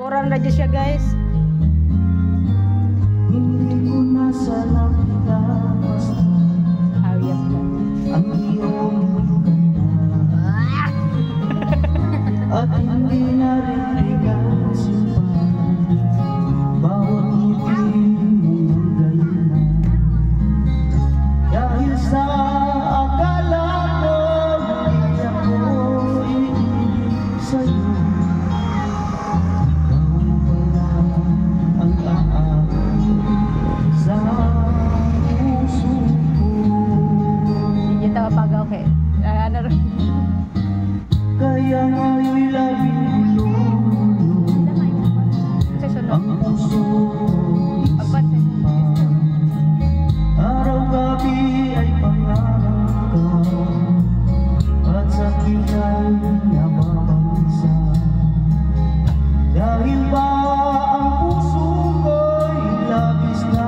Orang na dyan siya, guys. Hindi ko na sana pinapastan Awiyat ka. ang iyong ganda at hindi na rin pinasimpan bawat ngiti mong ganyan. Dahil sa akala ko hindi ako iibig sa'yo, Okay. Ano rin? kaya nga'y labing gulo ang puso isipan. Araw-gabi ay pangarap ka at sa kilay nababagsa. Dahil ba ang puso ko'y labis na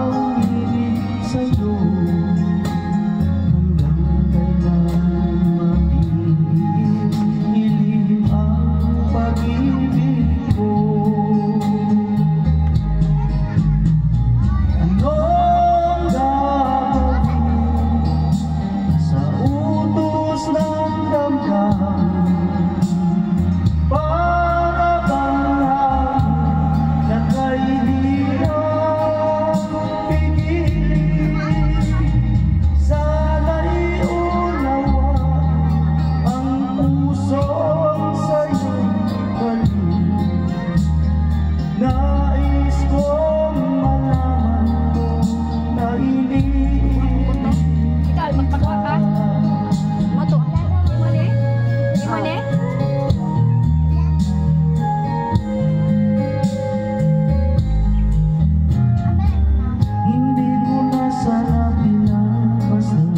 umiibig sa'yo, nais kong malaman mo na Ikaw, magpagawa ka? Mato. Imone? Imone? hindi mo na sana pinapasdan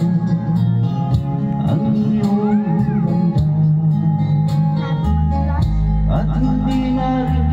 ang iyong ganda at hindi na rin